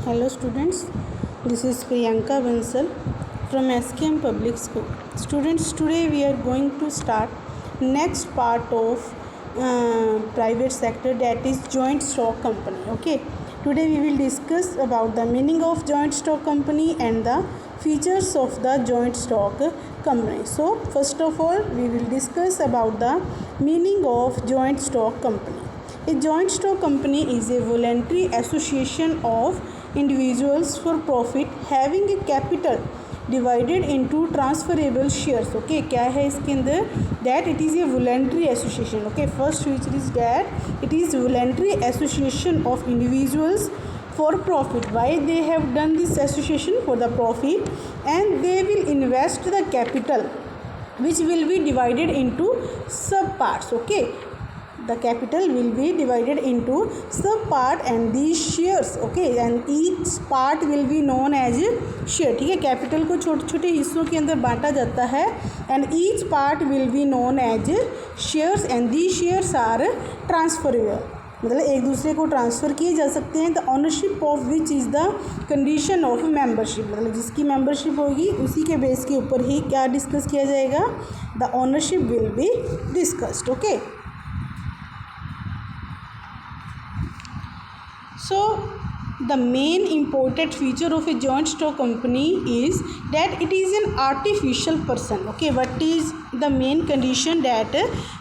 Hello students, this is Priyanka Bansal from SKM Public School. Students, today we are going to start next part of private sector, that is joint stock company. Okay, today we will discuss about the meaning of joint stock company and the features of the joint stock company. So first of all, we will discuss about the meaning of joint stock company. A joint stock company is a voluntary association of individuals for profit having a capital divided into transferable shares. Okay, क्या है इसके अंदर? That it is a voluntary association. Okay, first feature is that it is voluntary association of individuals for profit. Why they have done this association? For the profit, and they will invest the capital which will be divided into sub parts. Okay, the capital will be divided into sub part and these shares. Okay, and each part will be known as share. ठीक है, capital को छोटे छोटे हिस्सों के अंदर बांटा जाता है and each part will be known as shares and these shares are transferable. मतलब एक दूसरे को ट्रांसफ़र किए जा सकते हैं. The ownership of which is the condition of membership. मतलब जिसकी मेंबरशिप होगी उसी के बेस के ऊपर ही क्या डिस्कस किया जाएगा? The ownership will be discussed. Okay, so the main important feature of a joint stock company is that it is an artificial person. Okay, what is the main condition? That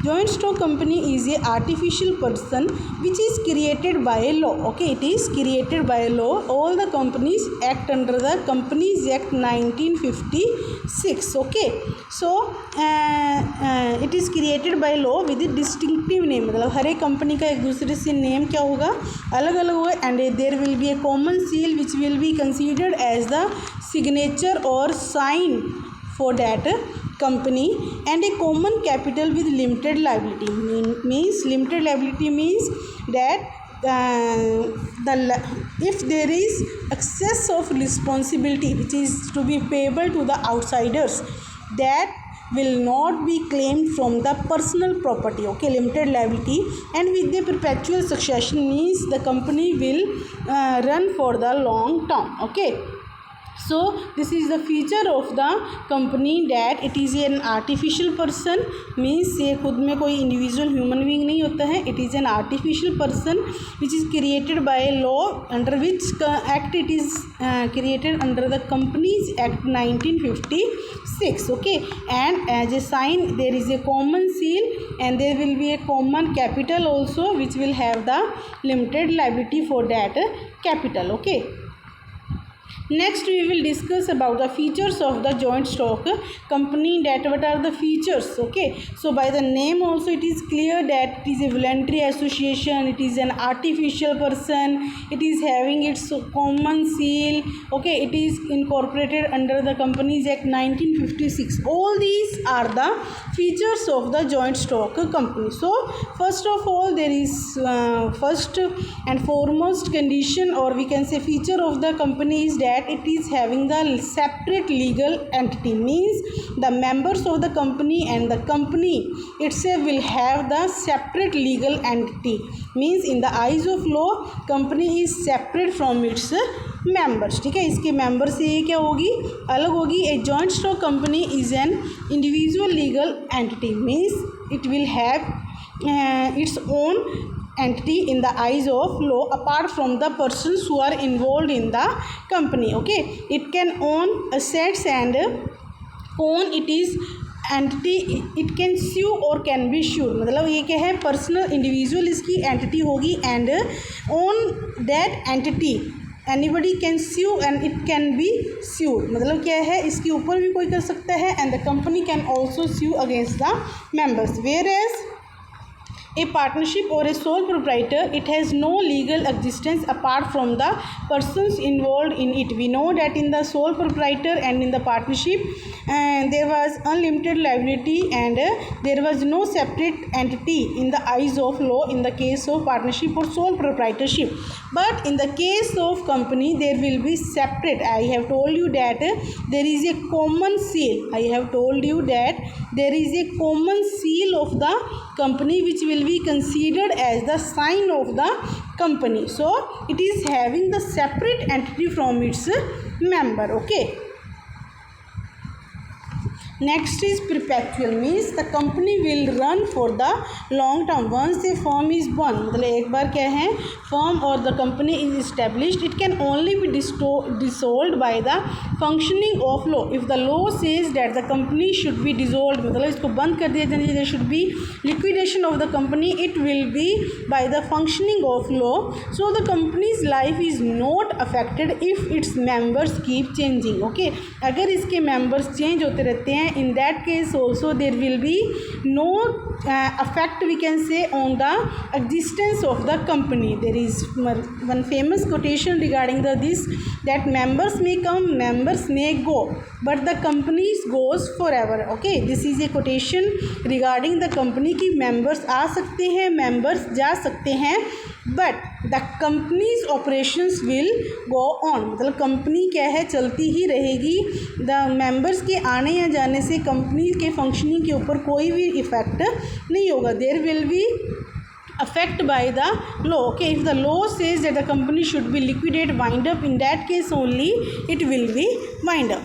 joint stock company is a artificial person which is created by law. Okay, it is created by law. All the companies act under the Companies Act 1956. Okay, so it is created by law with a distinctive name. मतलब हर एक company का एक दूसरे से name क्या होगा? अलग अलग होगा. And there will be a common seal which will be considered as the signature or sign for that company, and a common capital with limited liability. Means limited liability means that if there is excess of responsibility which is to be payable to the outsiders, that will not be claimed from the personal property. Okay, limited liability. And with the perpetual succession means the company will run for the long term. Okay, so this is the feature of the company, that it is an artificial person. means ये खुद में कोई individual human being नहीं होता है. it is an artificial person which is created by law, under which act it is created under the Companies Act 1956. Okay, and as a sign there is a common seal and there will be a common capital also which will have the limited liability for that capital. Okay, next we will discuss about the features of the joint stock company. That what are the features? Okay, so by the name also it is clear that it is a voluntary association, it is an artificial person, it is having its common seal. Okay, it is incorporated under the Companies Act 1956. all these are the features of the joint stock company. So first of all there is first and foremost condition, or we can say feature of the company is that it is having the separate legal entity. means the members of the company and the company itself will have the separate legal entity. means in the eyes of law company is separate from its members. ठीक है, इसके member से ये क्या होगी? अलग होगी. A joint stock company is an individual legal entity. Means it will have its own entity in the eyes of law apart from the persons who are involved in the company. Okay, it can own assets and own it is entity, it can sue or can be sued. मतलब ये क्या है? Personal individual इसकी entity होगी and own that entity anybody can sue and it can be sued. मतलब क्या है? इसके ऊपर भी कोई कर सकता है and the company can also sue against the members. Whereas a partnership or a sole proprietor, it has no legal existence apart from the persons involved in it. We know that in the sole proprietor and in the partnership there was unlimited liability and there was no separate entity in the eyes of law in the case of partnership or sole proprietorship. But in the case of company there will be separate. I have told you that there is a common seal. I have told you that there is a common seal of the company which will will be considered as the sign of the company. So it is having the separate entity from its member. Okay. Next is perpetual, means the company will run for the long term. Once a firm is born, मतलब एक बार क्या है, firm or the company is established, it can only be dissolved by the functioning of law. If the law says that the company should be dissolved, मतलब इसको बंद कर दिया जाए, there should be liquidation of the company, it will be by the functioning of law. So the company's life is not affected if its members keep changing. Okay, अगर इसके members change होते रहते हैं, in that case also there will be no effect, we can say, on the existence of the company. There is one famous quotation regarding this, that members may come, members may go, but the company goes forever. Okay, this is a quotation regarding the company की members आ सकते हैं, members जा सकते हैं, but the company's operations will go on. मतलब company क्या है, चलती ही रहेगी. the members के आने या जाने से कंपनी के फंक्शनिंग के ऊपर कोई भी इफेक्ट नहीं होगा. there will be affect by the law. Okay, if the law says that the company should be liquidated, wind up, in that case only it will be wind up.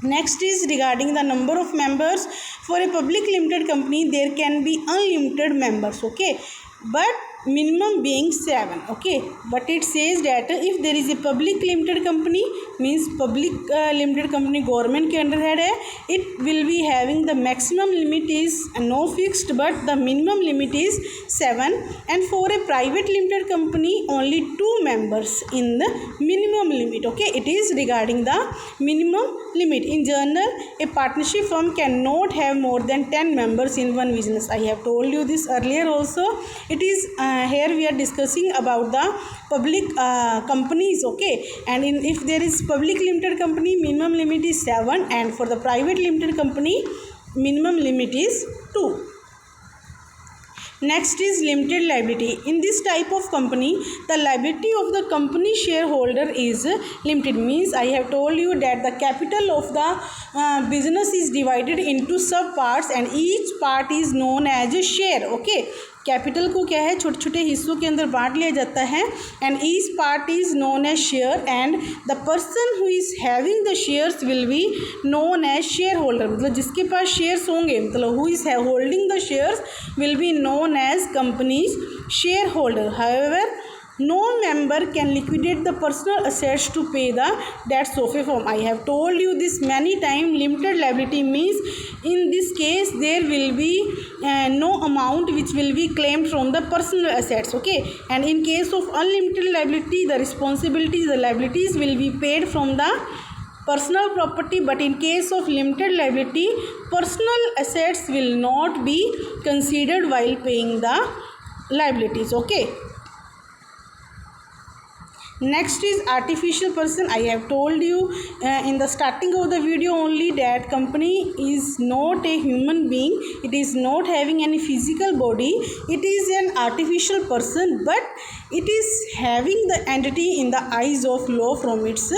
Next is regarding the number of members. For a public limited company there can be unlimited members. Okay, but minimum being 7. Okay, but it says that if there is a public limited company, means public limited company government के under है, it will be having the maximum limit is no fixed, but the minimum limit is 7. And for a private limited company only 2 members in the minimum limit. Okay, it is regarding the minimum limit. In general, a partnership firm cannot have more than 10 members in one business. I have told you this earlier also. It is here we are discussing about the public companies. Okay, and if there is public limited company, minimum limit is 7, and for the private limited company minimum limit is 2. Next is limited liability. In this type of company, the liability of the company shareholder is limited. Means I have told you that the capital of the business is divided into sub parts and each part is known as a share. Okay, capital को क्या है, छोटे छोटे हिस्सों के अंदर बांट लिया जाता है, and each part is known as share, and the person who is having the shares will be known as share holder. मतलब जिसके पास शेयर्स होंगे, मतलब who is holding the shares will be known as company's share holder. However, no member can liquidate the personal assets to pay the debts of a firm. I have told you this many times. Limited liability means in this case there will be no amount which will be claimed from the personal assets. Okay, and in case of unlimited liability, the responsibilities, the liabilities will be paid from the personal property, but in case of limited liability, personal assets will not be considered while paying the liabilities. Okay. Next is artificial person. I have told you in the starting of the video only that company is not a human being. It is not having any physical body. It is an artificial person, but it is having the entity in the eyes of law from its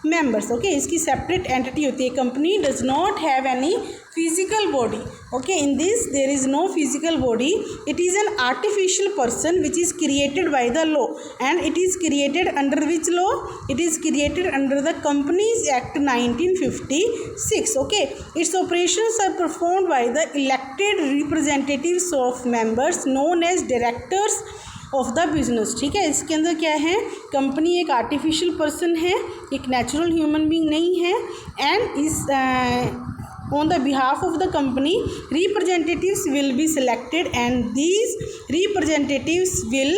members. Okay, इसकी separate entity होती है. Company does not have any physical body. Okay, in this there is no physical body. It is an artificial person which is created by the law, and it is created under which law? It is created under the Companies Act 1956. Okay, its operations are performed by the elected representatives of members known as directors of the business. ठीक है, इसके अंदर क्या है, company एक artificial person है, एक natural human being नहीं है, एंड इस on the behalf of the company representatives will be selected, and these representatives will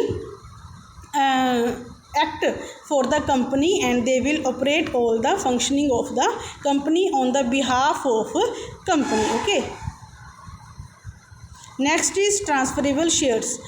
act for the company, and they will operate all the functioning of the company on the behalf of company. Okay, next is transferable shares.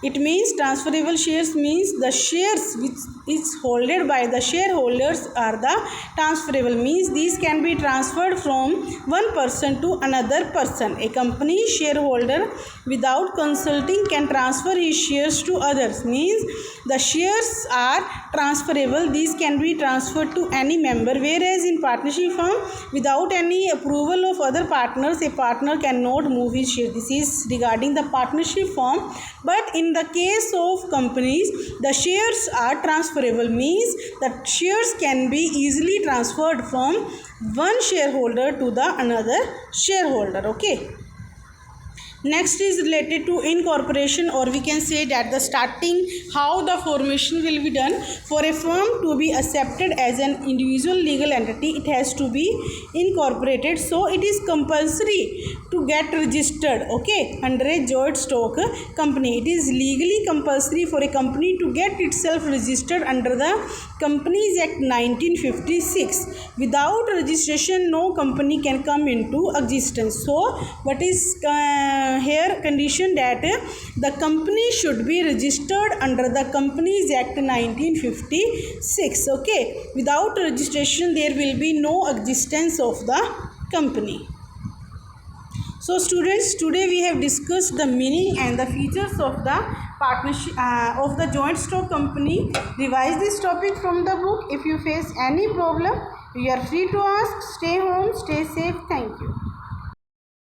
It means transferable shares means the shares which is holded by the shareholders are the transferable, means these can be transferred from one person to another person. A company shareholder without consulting can transfer his shares to others, means the shares are transferable, these can be transferred to any member, whereas in partnership firm without any approval of other partners a partner cannot move his share. This is regarding the partnership firm. But in the case of companies the shares are transferable, means that shares can be easily transferred from one shareholder to the another shareholder. Okay. Next is related to incorporation, or we can say that the starting how the formation will be done. For a firm to be accepted as an individual legal entity it has to be incorporated, so it is compulsory to get registered, okay, under a joint stock company. It is legally compulsory for a company to get itself registered under the Companies Act 1956. Without registration no company can come into existence. So what is here condition that the company should be registered under the Companies Act 1956. Okay, without registration there will be no existence of the company. So students, today we have discussed the meaning and the features of the partnership of the joint stock company. Revise this topic from the book. If you face any problem you are free to ask. Stay home, stay